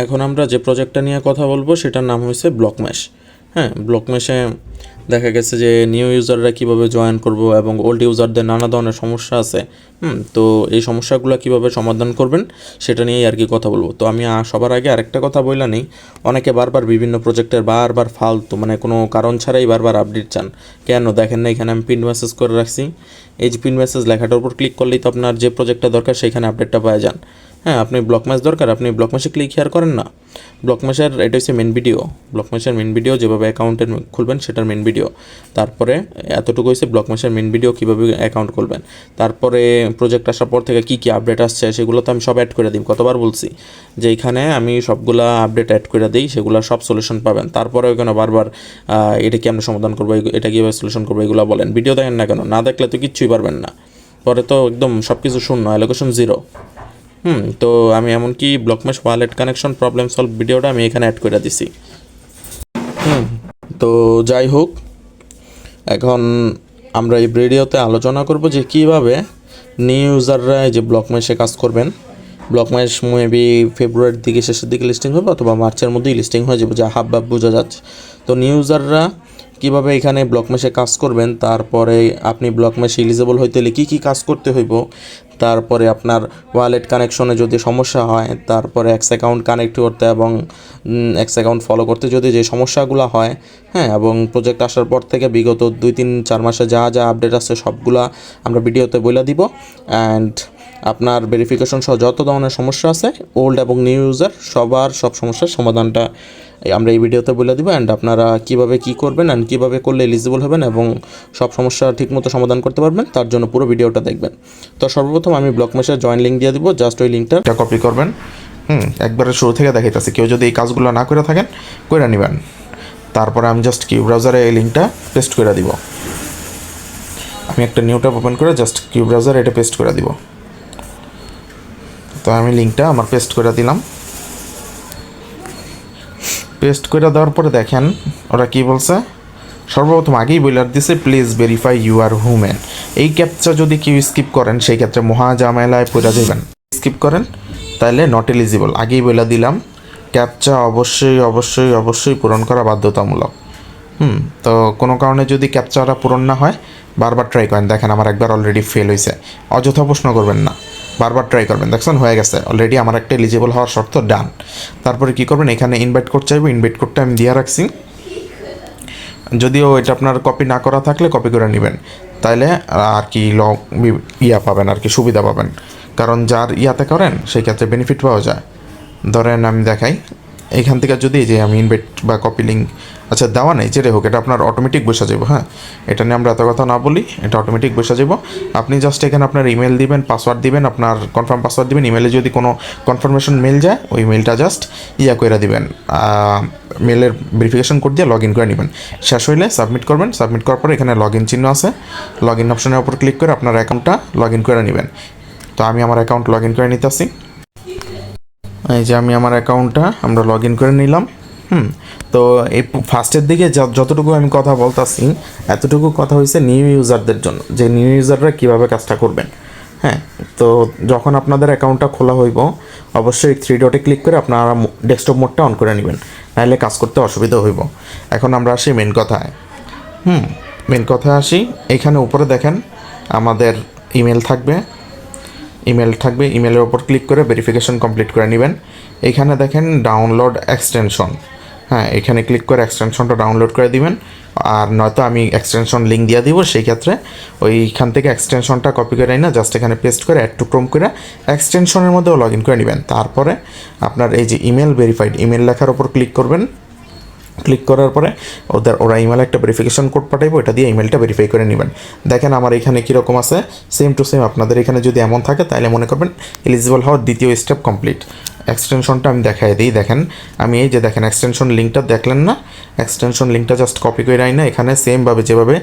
এখন আমরা যে প্রজেক্টটা নিয়ে কথা বলবো সেটার নাম হয়েছে ব্লকমেশ। হ্যাঁ, ব্লকমেশে দেখা গেছে যে নিউ ইউজাররা কীভাবে জয়েন করব এবং ওল্ড ইউজারদের নানা ধরনের সমস্যা আছে। তো এই সমস্যাগুলো কীভাবে সমাধান করবেন সেটা নিয়েই আর কি কথা বলবো। তো আমি সবার আগে আরেকটা কথা বললা নেই, অনেকে বারবার বিভিন্ন প্রজেক্টের বারবার ফালতু মানে কোনো কারণ ছাড়াই বারবার আপডেট চান। কেন দেখেন না, এখানে আমি পিন মেসেজ করে রাখছি। এই যে পিন মেসেজ লেখাটার উপর ক্লিক করলেই তো আপনার যে প্রজেক্টটা দরকার সেখানে আপডেটটা পাওয়া যান। হ্যাঁ, আপনি ব্লকমেশ দরকার, আপনি ব্লকমেশে ক্লিক হেয়ার করেন না। ব্লকমেশের এটা হচ্ছে মেন ভিডিও, ব্লকমেশের মেন ভিডিও যেভাবে অ্যাকাউন্টের খুলবেন সেটার মেন ভিডিও। তারপরে এতটুকু হচ্ছে ব্লকমেশের মেন ভিডিও কীভাবে অ্যাকাউন্ট খুলবেন। তারপরে প্রজেক্ট আসার পর থেকে কী কী আপডেট আসছে সেগুলো তো আমি সব অ্যাড করে দিই। কতবার বলছি যে এইখানে আমি সবগুলা আপডেট অ্যাড করে দিই, সেগুলো সব সলিউশন পাবেন। তারপরে ওইখানে বারবার এটা কি আমরা সমাধান করবো, এটা কীভাবে সলিউশন করবো এগুলো বলেন। ভিডিও দেখেন না কেন, না দেখলে তো কিচ্ছুই পারবেন না, পরে তো একদম সব কিছু শূন্য, অ্যালোকেশন জিরো। তো আমি এমনকি ব্লকমেশ ওয়ালেট কানেকশন প্রবলেম সলভ ভিডিওটা আমি এখানে অ্যাড করে দিছি। তো যাই হোক, এখন আমরা এই ভিডিওতে আলোচনা করব যে কীভাবে নিউ ইউজাররা যে ব্লকমেশে কাজ করবেন। ব্লকমেশ মেবি ফেব্রুয়ারির দিকে শেষের দিকে লিস্টিং হবে অথবা মার্চের মধ্যেই লিস্টিং হয়ে যাবে, যা হাব বোঝা যাচ্ছে। তো নিউ ইউজাররা কীভাবে এখানে ব্লকমেশে কাজ করবেন, তারপরে আপনি ব্লকমেশ এলিজিবল হইতে হলে কী কী কাজ করতে হইব, তারপরে আপনার ওয়ালেট কানেকশনে যদি সমস্যা হয়, তারপরে এক্স অ্যাকাউন্ট কানেক্ট করতে এবং এক্স অ্যাকাউন্ট ফলো করতে যদি যে সমস্যাগুলো হয়, হ্যাঁ, এবং প্রজেক্ট আসার পর থেকে বিগত 2-3-4 মাসে যা যা আপডেট আছে সবগুলা আমরা ভিডিওতে বলে দিব। অ্যান্ড আপনার ভেরিফিকেশন সহ যত ধরনের সমস্যা আছে ওল্ড এবং নিউ ইউজার সবার সব সমস্যার সমাধানটা আমরা এই ভিডিওতে বলে দিব। অ্যান্ড আপনারা কীভাবে কী করবেন অ্যান্ড কীভাবে করলে এলিজিবল হবেন এবং সব সমস্যা ঠিকমতো সমাধান করতে পারবেন, তার জন্য পুরো ভিডিওটা দেখবেন। তো সর্বপ্রথম আমি ব্লকমেশের জয়েন লিঙ্ক দিয়ে দিব, জাস্ট ওই লিঙ্কটা কপি করবেন। একবারে শুরু থেকে দেখাইতেছি, কেউ যদি এই কাজগুলো না করে থাকেন করে নেবেন। তারপরে আমি জাস্ট কিউ ব্রাউজারে এই লিঙ্কটা পেস্ট করে দিব। আমি একটা নিউ ট্যাব ওপেন করে জাস্ট কিউ ব্রাউজারে এটা পেস্ট করে দিব। তো আমি লিঙ্কটা আমার পেস্ট করে দিলাম। পেস্ট করে দেওয়ার পরে দেখেন ওরা কী বলছে। সর্বপ্রথম আগেই বইলার দিছে please verify you are human. এই ক্যাপচা যদি কেউ স্কিপ করেন সেই ক্ষেত্রে মহা ঝামেলায় পড়ে যাবেন। স্কিপ করেন তাহলে নট এলিজিবল। আগেই বইলা দিলাম ক্যাপচা অবশ্যই অবশ্যই অবশ্যই পূরণ করা বাধ্যতামূলক। তো কোনো কারণে যদি ক্যাপচাটা পূরণ না হয় বারবার ট্রাই করেন। দেখেন আমার একবার অলরেডি ফেল হয়েছে। অযথা প্রশ্ন করবেন না, বারবার ট্রাই করবেন। দেখছেন হয়ে গেছে অলরেডি, আমার একটা এলিজিবল হওয়ার শর্ত ডান। তারপরে কী করবেন, এখানে ইনভাইট কোড চাইবো, ইনভাইট কোডটা আমি দিয়ে রাখছি। যদিও এটা আপনার কপি না করা থাকলে কপি করে নেবেন, তাইলে আর কি পাবেন আর কি, সুবিধা পাবেন। কারণ যার ইয়াতে করেন সেই ক্ষেত্রে বেনিফিট পাওয়া যায়। ধরেন আমি দেখাই, এইখান থেকে যদি যে আমি ইনভাইট বা কপি লিঙ্ক আচ্ছা দেওয়া নেই, যেটাই হোক এটা আপনার অটোমেটিক বসে যাব। হ্যাঁ, এটা নিয়ে আমরা এত কথা না বলি, এটা অটোমেটিক বসে যাব। আপনি জাস্ট এখানে আপনার ইমেল দিবেন, পাসওয়ার্ড দিবেন, আপনার কনফার্ম পাসওয়ার্ড দিবেন। ইমেলে যদি কোনো কনফার্মেশন মেল যায় ওই মেলটা জাস্ট করে দিবেন, মেলের ভেরিফিকেশন কোড দিয়ে লগ ইন করে নেবেন। শেষ হইলে সাবমিট করবেন। সাবমিট করার পর এখানে লগ ইন চিহ্ন আছে, লগ ইন অপশনের উপর ক্লিক করে আপনার অ্যাকাউন্টটা লগ ইন করে নেবেন। তো আমি আমার অ্যাকাউন্ট লগ ইন করে নিতেছি। এই যে আমি আমার অ্যাকাউন্টটা আমরা লগ ইন করে নিলাম। তো এই ফার্স্টের দিকে যতটুকু আমি কথা বলতেছি এতটুকু কথা হয়েছে নিউ ইউজারদের জন্য, যে নিউ ইউজাররা কীভাবে কাজটা করবেন। হ্যাঁ, তো যখন আপনাদের অ্যাকাউন্টটা খোলা হইব অবশ্যই 3 ডটে ক্লিক করে আপনারা ডেস্কটপ মোডটা অন করে নেবেন, নাহলে কাজ করতে অসুবিধা হইব। এখন আমরা আসি মেন কথায়। মেন কথায় আসি, এখানে উপরে দেখেন আমাদের ইমেল থাকবে। ইমেলের ওপর ক্লিক করে ভেরিফিকেশন কমপ্লিট করে নেবেন। এখানে দেখেন ডাউনলোড এক্সটেনশন, হ্যাঁ এখানে ক্লিক করে এক্সটেনশনটা ডাউনলোড করে দিবেন। আর নয়তো আমি এক্সটেনশন লিঙ্ক দিয়ে দিব, সেই ক্ষেত্রে ওইখান থেকে এক্সটেনশনটা কপি করে না জাস্ট এখানে পেস্ট করে অ্যাড টু ক্রোম করে এক্সটেনশনের মধ্যেও লগ ইন করে নেবেন। তারপরে আপনার এই যে ইমেল ভেরিফাইড ইমেল লেখার ওপর ক্লিক করবেন। ক্লিক করার পরে ওরা ইমেলে একটা ভেরিফিকেশন কোড পাঠাইবো, এটা দিয়ে ইমেলটা ভেরিফাই করে নেবেন। দেখেন আমার এখানে কীরকম আছে, সেম টু সেম আপনাদের এখানে যদি এমন থাকে তাহলে মনে করবেন এলিজিবল হওয়ার দ্বিতীয় স্টেপ কমপ্লিট। এক্সটেনশনটা আমি দেখাই দিই। দেখেন আমি এই যে দেখেন এক্সটেনশন লিঙ্কটা দেখলেন না, এক্সটেনশন লিঙ্কটা জাস্ট কপি করে আই না, এখানে সেমভাবে যেভাবে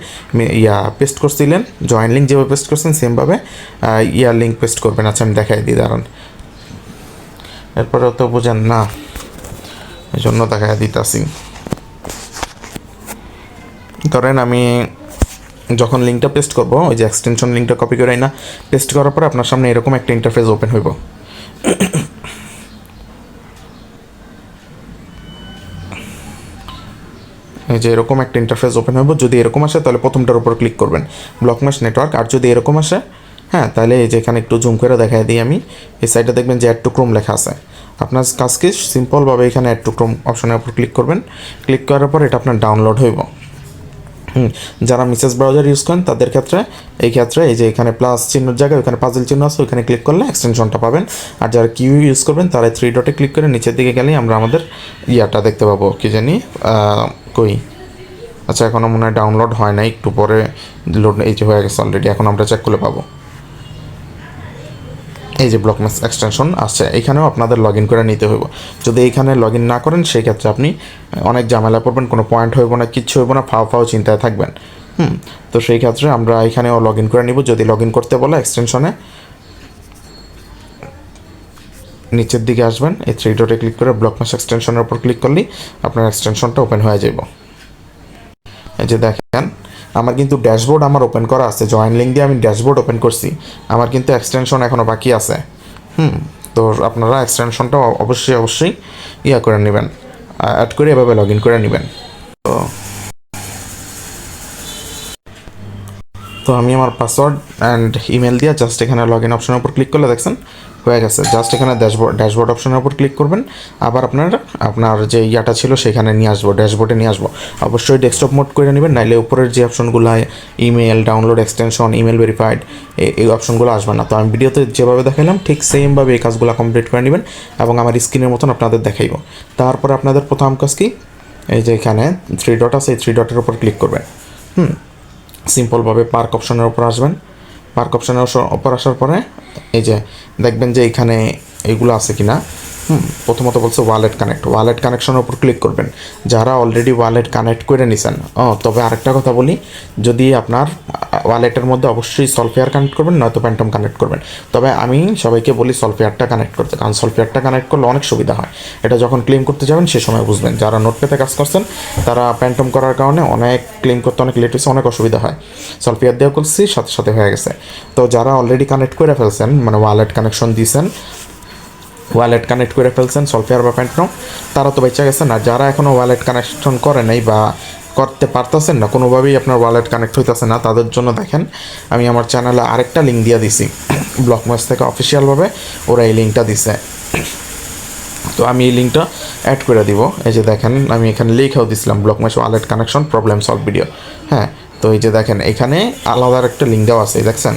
পেস্ট করছিলেন, জয়েন লিঙ্ক যেভাবে পেস্ট করছেন সেমভাবে লিঙ্ক পেস্ট করবেন। আচ্ছা আমি দেখাই দিই, দাঁড়ান, এরপরে তো বোঝেন না এই জন্য দেখাই দিতেছি। ধরেন আমি যখন লিঙ্কটা পেস্ট করব ওই যে এক্সটেনশন লিঙ্কটা কপি করে না, পেস্ট করার পর আপনার সামনে এরকম একটা ইন্টারফেস ওপেন হইব। এই যে এরকম একটা ইন্টারফেস ওপেন হবে। যদি এরকম আসে তাহলে প্রথমটার উপর ক্লিক করবেন, ব্লক মেশ নেটওয়ার্ক। আর যদি এরকম আসে, হ্যাঁ, তাহলে এই যে এখানে একটু জুম করে দেখাই দিই আমি, এই সাইডে দেখবেন যে অ্যাড টু ক্রোম লেখা আছে। আপনার কাজ কি, সিম্পলভাবে এখানে অ্যাড টু ক্রোম অপশনের উপর ক্লিক করবেন। ক্লিক করার পর এটা আপনার ডাউনলোড হইব। যারা মিসেস ব্রাউজার ইউজ করেন তাদের ক্ষেত্রে এই যে এখানে প্লাস চিহ্নের জায়গায় ওখানে পাজল চিহ্ন আছে, ওখানে ক্লিক করলে এক্সটেনশনটা পাবেন। আর যারা কিউ ইউজ করবেন তারা 3 ডটে ক্লিক করে নিচের দিকে গেলেই আমরা আমাদের ইয়াটা দেখতে পাবো, কি জানি কই, আচ্ছা এখনও মনে হয় ডাউনলোড হয় না, একটু পরে লোড, এই যে হয়ে গেছে অলরেডি, এখন আমরা চেক করলে পাবো। এই যে ব্লক মেশ এক্সটেনশন আসছে, এইখানেও আপনাদের লগ ইন করে নিতে হইব। যদি এইখানে লগ ইন না করেন সেই ক্ষেত্রে আপনি অনেক ঝামেলা পড়বেন, কোনো পয়েন্ট হইব না, কিচ্ছু হইব না, ফাও চিন্তায় থাকবেন। তো সেই ক্ষেত্রে আমরা এখানেও লগ ইন করে নিব। যদি লগ ইন করতে বলে এক্সটেনশনে নিচের দিকে আসবেন, এই 3 ডটে ক্লিক করে ব্লক মেশ এক্সটেনশনের উপর ক্লিক করলেই আপনার এক্সটেনশনটা ওপেন হয়ে যাব। এই যে দেখেন আমার কিন্তু ড্যাশবোর্ড আমার ওপেন করা আছে, জয়েন লিঙ্ক দিয়ে আমি ড্যাশবোর্ড ওপেন করছি, আমার কিন্তু এক্সটেনশন এখনও বাকি আছে। তো আপনারা এক্সটেনশনটা অবশ্যই ইয়া করে নেবেন, অ্যাড করে এভাবে লগ ইন করে নেবেন। তো আমি আমার পাসওয়ার্ড অ্যান্ড ইমেল দিয়ে জাস্ট এখানে লগ ইন অপশনের উপর ক্লিক করলে দেখছেন হয়ে গেছে। জাস্ট এখানে ড্যাশবোর্ড অপশনের উপর ক্লিক করবেন, আবার আপনার যে ইয়াটা ছিল সেখানে নিয়ে আসবো, ড্যাশবোর্ডে নিয়ে আসবো। অবশ্যই ডেস্কটপ মোড করে নেবেন, নাইলে উপরের যে অপশনগুলো email, download extension, email verified, এই অপশনগুলো আসবে না। তো আমি ভিডিওতে যেভাবে দেখালাম ঠিক সেমভাবে এই কাজগুলো কমপ্লিট করে নেবেন এবং আমার স্ক্রিনের মতন আপনাদের দেখাইব। তারপরে আপনাদের প্রথম কাজ কি, এই যে এখানে 3 ডট আছে, এই 3 ডটের উপর ক্লিক করবেন। সিম্পলভাবে পার্ক অপশনের উপর আসবেন। পার্ক অপশনের উপর আসার পরে এই যে দেখবেন যে এখানে এইগুলো আছে কি না। প্রথমত বলছে ওয়ালেট কানেকশনের উপর ক্লিক করবেন। যারা অলরেডি ওয়ালেট কানেক্ট করে নিছেন, তবে আরেকটা কথা বলি, যদি আপনার ওয়ালেটের মধ্যে অবশ্যই সলফেয়ার কানেক্ট করবেন, নয়তো প্যান্টম কানেক্ট করবেন। তবে আমি সবাইকে বলি সলফেয়ারটা কানেক্ট করতে, কারণ সলফেয়ারটা কানেক্ট করলে অনেক সুবিধা হয়। এটা যখন ক্লেম করতে যাবেন সে সময় বুঝবেন। যারা নোটপ্যাডে কাজ করছেন তারা প্যান্টম করার কারণে অনেক ক্লেম করতে অনেক লেট হয়েছে, অনেক অসুবিধা হয়। সলফেয়ার দেওয়া করছি, সাথে সাথে হয়ে গেছে। তো যারা অলরেডি কানেক্ট করে ফেলছেন, মানে ওয়ালেট কানেকশন দিয়েছেন, ওয়ালেট কানেক্ট করে ফেলছেন সলফেয়ার বা প্যান্টম, তারা তো বেঁচে গেছেন। আর যারা এখনও ওয়ালেট কানেকশন করে নাই বা করতে পারতেছেন না, কোনোভাবেই আপনার ওয়ালেট কানেক্ট হইতেছে না, তাদের জন্য দেখেন আমি আমার চ্যানেলে আরেকটা লিঙ্ক দিয়ে দিছি, ব্লক মেশ থেকে অফিসিয়ালভাবে ওরা এই লিঙ্কটা দিছে। তো আমি এই লিঙ্কটা অ্যাড করে দিব। এই যে দেখেন আমি এখানে লিখেও দিছিলাম block mesh wallet connection problem solve video. হ্যাঁ, তো এই যে দেখেন এখানে আলাদা একটা লিঙ্ক দেওয়া আছে, দেখছেন।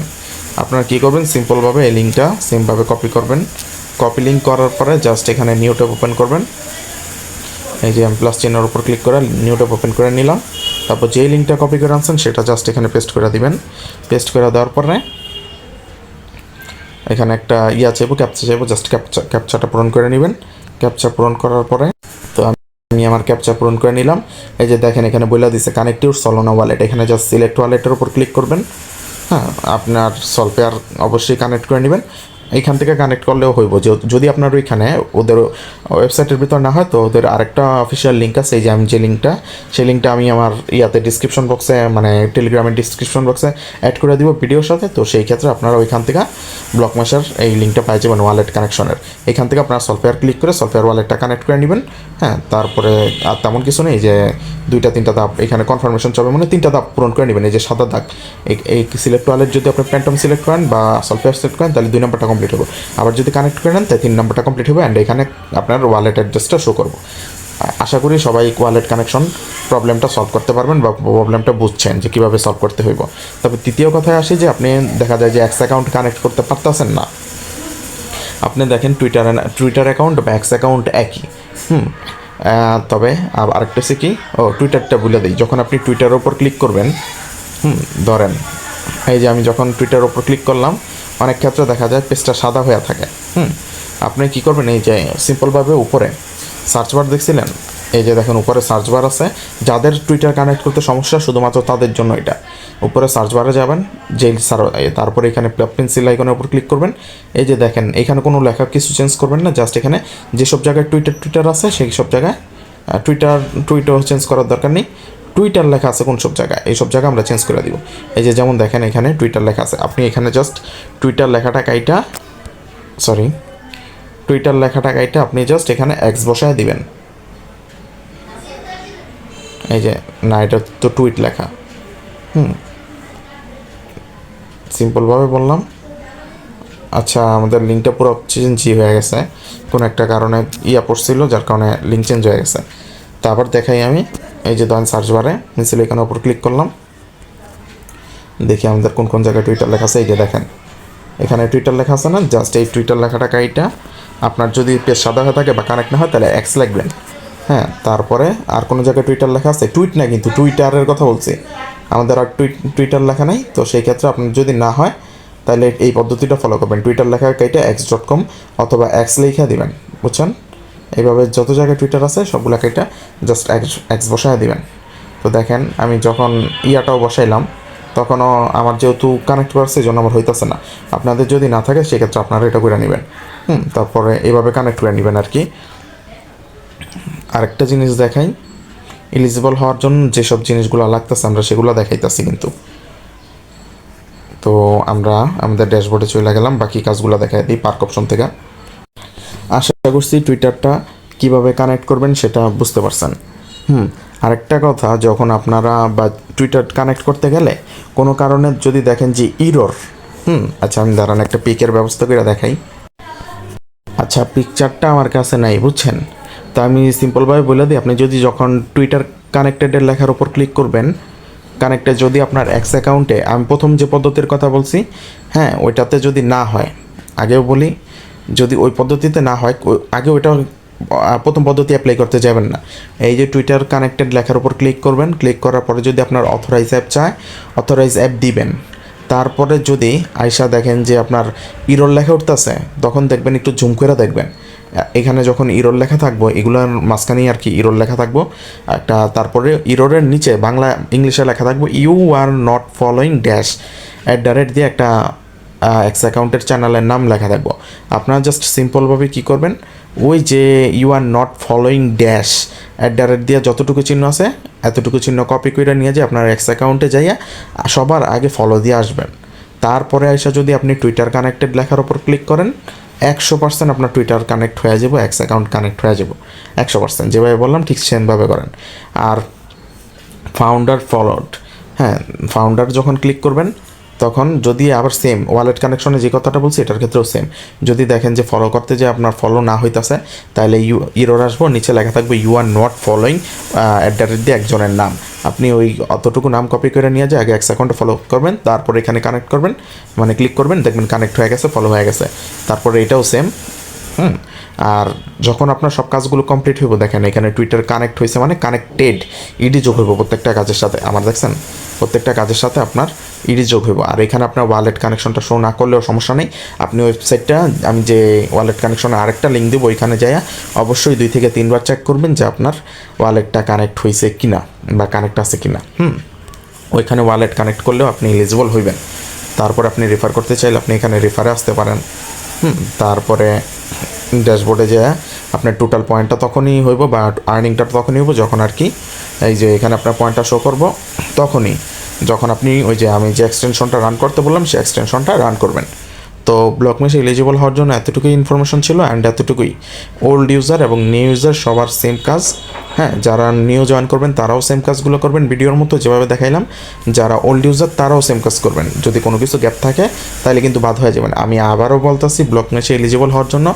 আপনারা কী করবেন, সিম্পলভাবে এই লিঙ্কটা সেমভাবে কপি করবেন। কপি লিঙ্ক করার পরে জাস্ট এখানে নিউ ট্যাব ওপেন করবেন। এই যে আমি প্লাস চিহ্নের উপর ক্লিক করে নিউ ট্যাব ওপেন করে নিলাম। তারপর যেই লিঙ্কটা কপি করে আনছেন সেটা জাস্ট এখানে পেস্ট করে দিবেন। পেস্ট করে দেওয়ার পরে এখানে একটা চাইবো, ক্যাপচা চাইবো, জাস্ট ক্যাপচাটা পূরণ করে নেবেন। ক্যাপচা পূরণ করার পরে তো আমি আমার ক্যাপচা পূরণ করে নিলাম। এই যে দেখেন এখানে বলে দিছে কানেক্ট ইউর সলোনা ওয়ালেট, এখানে জাস্ট সিলেক্ট ওয়ালেটের উপর ক্লিক করবেন। হ্যাঁ, আপনার সলফেয়ার অবশ্যই কানেক্ট করে নেবেন। এইখান থেকে কানেক্ট করলেও হইব। যদি আপনার ওইখানে ওদের ওয়েবসাইটের ভিতর না হয় তো ওদের আরেকটা অফিসিয়াল লিঙ্ক আছে, এই যে আমি যে লিঙ্কটা, সেই লিঙ্কটা আমি আমার ডিসক্রিপশন বক্সে, মানে টেলিগ্রামের ডিসক্রিপশন বক্সে অ্যাড করে দিব ভিডিওর সাথে। তো সেই ক্ষেত্রে আপনারা ওইখান থেকে ব্লক মেশের এই লিঙ্কটা পাই যাবেন ওয়ালেট কানেকশনের। এখান থেকে আপনারা সলফেয়ার ক্লিক করে সলফেয়ার ওয়ালেটটা কানেক্ট করে নেবেন। হ্যাঁ, তারপরে আর তেমন কিছু নেই, যে 2-3টা ধাপ এখানে কনফার্মেশন চাবে, মানে 3টা ধাপ পূরণ করে নেবেন। এই যে সাদা দাগ, এই সিলেক্ট ওয়ালেট যদি আপনি প্যান্টম সিলেক্ট করেন বা সলফেয়ার সিলেক্ট করেন তাহলে 2 নম্বরটা কমপ্লিট হবে। আবার যদি কানেক্ট করে নেন তাই 3 নম্বরটা কমপ্লিট হবে। অ্যান্ড এখানে আপনার ওয়ালেট অ্যাড্রেসটা শো করবো। আশা করি সবাই ওয়ালেট কানেকশন প্রবলেমটা সলভ করতে পারবেন বা প্রবলেমটা বুঝছেন যে কীভাবে সলভ করতে হইব। তবে তৃতীয় কথায় আসি যে আপনি দেখা যায় যে এক্স অ্যাকাউন্ট কানেক্ট করতে পারতেছেন না। আপনি দেখেন টুইটার অ্যাকাউন্ট বা এক্স অ্যাকাউন্ট একই। তবে আরেকটা হচ্ছে কি, টুইটারটা বলে দিই। যখন আপনি টুইটারের ওপর ক্লিক করবেন, ধরেন এই যে আমি যখন টুইটারের ওপর ক্লিক করলাম, অনেক ক্ষেত্রে দেখা যায় পেজটা সাদা হয়ে থাকে। আপনি কী করবেন, এই যে সিম্পলভাবে উপরে সার্চ বার দেখছিলেন, এই যে দেখেন উপরে সার্চ বার আছে। যাদের টুইটার কানেক্ট করতে সমস্যা শুধুমাত্র তাদের জন্য এটা। উপরে সার্চ বারে যাবেন, তারপরে এখানে পেন্সিল আইকনের উপর ক্লিক করবেন। এই যে দেখেন এখানে কোনো লেখা কিছু চেঞ্জ করবেন না, জাস্ট এখানে যেসব জায়গায় টুইটার আছে সেই সব জায়গায় টুইটার চেঞ্জ করার দরকার নেই। টুইটার লেখা আছে কোন সব জায়গায়, এই সব জায়গা আমরা চেঞ্জ করে দিব। এই যে যেমন দেখেন এখানে টুইটার লেখা আছে, আপনি এখানে জাস্ট টুইটার লেখাটা আপনি জাস্ট এখানে এক্স বসায় দিবেন। এই যে না, এটা তো টুইট লেখা। সিম্পলভাবে বললাম। আচ্ছা, আমাদের লিঙ্কটা পুরো চেঞ্জ হয়ে গেছে, কোনো একটা কারণে পড়ছিল, যার কারণে লিঙ্ক চেঞ্জ হয়ে গেছে। তারপর দেখাই আমি, এই যে ধরেন সার্চ বারে মিছিল এখানে ওপর ক্লিক করলাম, দেখি আমাদের কোন কোন জায়গায় টুইটার লেখা আছে। এই যে দেখেন এখানে টুইটার লেখা আছে না, জাস্ট এই টুইটার লেখাটা কাইটা আপনার যদি পেজ সাদা হয়ে থাকে বা কানেক্ট না হয় তাহলে এক্স লিখবেন। হ্যাঁ, তারপরে আর কোনো জায়গায় টুইটার লেখা আছে, টুইট না কিন্তু টুইটারের কথা বলছি, আমাদের আর টুইটার লেখা নাই, তো সেই ক্ষেত্রে আপনার যদি না হয় তাহলে এই পদ্ধতিটা ফলো করবেন, টুইটার লেখা কাইটা x.com অথবা এক্স লিখে দিবেন, বুঝছেন? এইভাবে যত জায়গায় টুইটার আছে সবগুলো কাইটা জাস্ট এক্স বসায় দিবেন। তো দেখেন আমি যখন ইয়াটাও বসাইলাম তখনও আমার যেহেতু কানেক্ট করছে এই জন্য আমার হইতেছে না। আপনাদের যদি না থাকে সেক্ষেত্রে আপনারা এটা করে নেবেন। তারপরে এইভাবে কানেক্ট করে নেবেন আর কি। আরেকটা জিনিস দেখাই, এলিজিবল হওয়ার জন্য যেসব জিনিসগুলো লাগতেছে আমরা সেগুলো দেখাইতেছি কিন্তু। তো আমরা আমাদের ড্যাশবোর্ডে চলে গেলাম, বাকি কাজগুলো দেখাই দিই পার্ক অপশন থেকে। আশা করছি টুইটারটা কিভাবে কানেক্ট করবেন সেটা বুঝতে পারছেন। আরেকটা কথা, যখন আপনারা বা টুইটার কানেক্ট করতে গেলে কোনো কারণে যদি দেখেন যে ইরর, আচ্ছা আমি দাঁড়ান একটা পিকের ব্যবস্থা করে দেখাই। আচ্ছা, পিকচারটা আমার কাছে নাই, বুঝছেন? তা আমি সিম্পলভাবে বলে দিই, আপনি যদি যখন টুইটার কানেক্টেডের লেখার উপর ক্লিক করবেন, কানেক্টেড যদি আপনার এক্স অ্যাকাউন্টে, আমি প্রথম যে পদ্ধতির কথা বলছি, হ্যাঁ ওইটাতে যদি না হয়, আগেও বলি যদি ওই পদ্ধতিতে না হয় আগে ওইটা প্রথম পদ্ধতি অ্যাপ্লাই করতে যাবেন না। এই যে টুইটার কানেক্টেড লেখার উপর ক্লিক করবেন, ক্লিক করার পরে যদি আপনার অথরাইজ অ্যাপ চায় অথরাইজ অ্যাপ দিবেন। তারপরে যদি আয়সা দেখেন যে আপনার ইরর লেখা উঠতেছে, তখন দেখবেন একটু জুম করে দেখবেন, এখানে যখন ইরর লেখা থাকবো এগুলোর মাঝখানেই আর কি ইরর লেখা থাকবো একটা, তারপরে ইররের নিচে বাংলা ইংলিশে লেখা থাকবো you are not following dash @ দিয়ে একটা এক্স অ্যাকাউন্টের চ্যানেলের নাম লেখা থাকবো। আপনারা জাস্ট সিম্পলভাবে কী করবেন, ওই যে you are not following dash @ দিয়ে যতটুকু চিহ্ন আছে এতটুকু চিহ্ন কপি করে নিয়ে যে আপনার এক্স অ্যাকাউন্টে যাইয়া সবার আগে ফলো দিয়ে আসবেন। তারপরে আইসা যদি আপনি টুইটার কানেক্টেড লেখার ওপর ক্লিক করেন, 100% আপনার টুইটার কানেক্ট হয়ে যাব, এক্স অ্যাকাউন্ট কানেক্ট হয়ে যাব 100%। যেভাবে বললাম ঠিক সেমভাবে করেন। আর ফাউন্ডার ফলোড, হ্যাঁ ফাউন্ডার যখন ক্লিক করবেন তখন যদি আবার সেম ওয়ালেট কানেকশনে যে কথাটা বলছি এটার ক্ষেত্রেও সেম, যদি দেখেন যে ফলো করতে যে আপনার ফলো না হইতেছে তাহলে ইরর আসবো, নিচে লেখা থাকবে ইউ আর নট ফলোয়িং @ দিয়ে একজনের নাম, আপনি ওই অতটুকু নাম কপি করে নিয়ে যে আগে এক্স অ্যাকাউন্টে ফলো করবেন, তারপরে এখানে কানেক্ট করবেন, মানে ক্লিক করবেন, দেখবেন কানেক্ট হয়ে গেছে, ফলো হয়ে গেছে। তারপরে এটাও সেম। আর যখন আপনার সব কাজগুলো কমপ্লিট হইব, দেখেন এখানে টুইটার কানেক্ট হয়েছে মানে কানেক্টেড ইডি যোগ হইব প্রত্যেকটা কাজের সাথে, আমার দেখছেন প্রত্যেকটা কাজের সাথে আপনার ইডি যোগ হইব। আর এখানে আপনার ওয়ালেট কানেকশনটা শো না করলেও সমস্যা নেই, আপনি ওয়েবসাইটটা আমি যে ওয়ালেট কানেকশনে আরেকটা লিঙ্ক দেবো, ওইখানে যাইয়া অবশ্যই 2 থেকে 3 বার চেক করবেন যে আপনার ওয়ালেটটা কানেক্ট হয়েছে কিনা বা কানেক্ট আছে কিনা। ওইখানে ওয়ালেট কানেক্ট করলেও আপনি এলিজিবল হইবেন। তারপর আপনি রেফার করতে চাইলে আপনি এখানে রেফারে আসতে পারেন। তারপরে ড্যাশবোর্ডে যায় আপনার টোটাল পয়েন্টটা তখনই হইব বা আর্নিংটা তখনই হইব যখন আর কি এই যে এখানে আপনার পয়েন্টটা শো করব, তখনই যখন আপনি ওই যে আমি যে এক্সটেনশনটা রান করতে বললাম সেই এক্সটেনশনটা রান করবেন। তো ব্লক মেশে এলিজিবল হওয়ার জন্য এতটুকুই ইনফরমেশন ছিল, অ্যান্ড এতটুকুই ওল্ড ইউজার এবং নিউ ইউজার সবার সেম কাজ। হ্যাঁ, যারা নিউ জয়েন করবেন তারাও সেম কাজগুলো করবেন ভিডিওর মতো যেভাবে দেখাইলাম, যারা ওল্ড ইউজার তারাও সেম কাজ করবেন। যদি কোনো কিছু গ্যাপ থাকে তাহলে কিন্তু বাদ হয়ে যাবেন। আমি আবারও বলতেছি, ব্লক মেশে এলিজিবল হওয়ার জন্য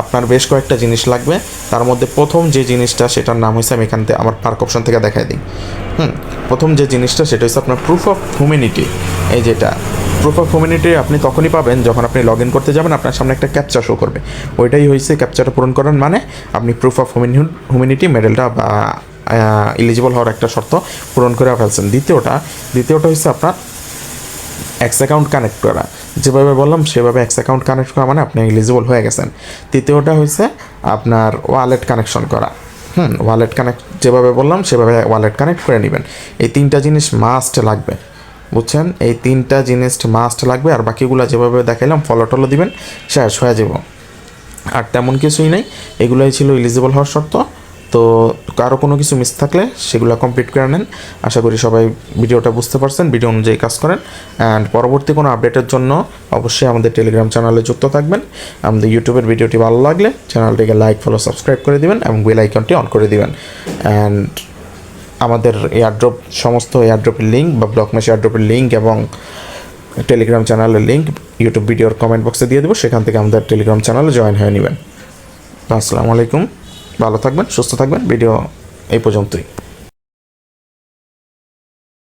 আপনার বেশ কয়েকটা জিনিস লাগবে। তার মধ্যে প্রথম যে জিনিসটা সেটার নাম হয়েছে, আমি এখান থেকে আমার পার্ক অপশন থেকে দেখাই দিই। প্রথম যে জিনিসটা সেটা হচ্ছে আপনার প্রুফ অফ হিউম্যানিটি। এই যেটা প্রুফ অফ হিউম্যানিটি আপনি তখনই পাবেন যখন আপনি লগ ইন করতে যাবেন, আপনার সামনে একটা ক্যাপচা শো করবে, ওইটাই হয়েছে ক্যাপচাটা পূরণ করেন মানে আপনি প্রুফ অফ হিউম্যানিটি মেডেলটা বা এলিজিবল হওয়ার একটা শর্ত পূরণ করে ফেলছেন। দ্বিতীয়টা হচ্ছে আপনার এক্স অ্যাকাউন্ট কানেক্ট করা, যেভাবে বললাম সেভাবে এক্স অ্যাকাউন্ট কানেক্ট করা মানে আপনি এলিজিবল হয়ে গেছেন। তৃতীয়টা হচ্ছে আপনার ওয়ালেট কানেকশন করা, ওয়ালেট কানেক্ট যেভাবে বললাম সেভাবে ওয়ালেট কানেক্ট করে নেবেন। এই 3টা জিনিস মাস্ট লাগবে, বুঝছেন? এই 3টা জিনিস মাস্ট লাগবে। আর বাকিগুলো যেভাবে দেখাইলাম ফলো টলো দিবেন, শেষ হয়ে যাব। আর তেমন কিছুই নেই, এগুলোই ছিল এলিজিবল হওয়ার শর্ত। তো কারো কোনো কিছু মিস থাকলে সেগুলো কমপ্লিট করে নেন। আশা করি সবাই ভিডিওটা বুঝতে পারছেন, ভিডিও অনুযায়ী কাজ করেন। অ্যান্ড পরবর্তী কোনো আপডেটের জন্য অবশ্যই আমাদের টেলিগ্রাম চ্যানেলে যুক্ত থাকবেন। আমাদের ইউটিউবের ভিডিওটি ভালো লাগলে চ্যানেলটিকে লাইক, ফলো, সাবস্ক্রাইব করে দিবেন এবং বেল আইকনটি অন করে দিবেন। অ্যান্ড আমাদের এয়ারড্রপ সমস্ত এয়ারড্রপের লিঙ্ক বা ব্লক মেশ এয়ারড্রপের লিঙ্ক এবং টেলিগ্রাম চ্যানেলের লিঙ্ক ইউটিউব ভিডিওর কমেন্ট বক্সে দিয়ে দেবো, সেখান থেকে আমাদের টেলিগ্রাম চ্যানেলে জয়েন হয়ে নেবেন। আসসালামু আলাইকুম, ভালো থাকবেন, সুস্থ থাকবেন। ভিডিও এই পর্যন্তই।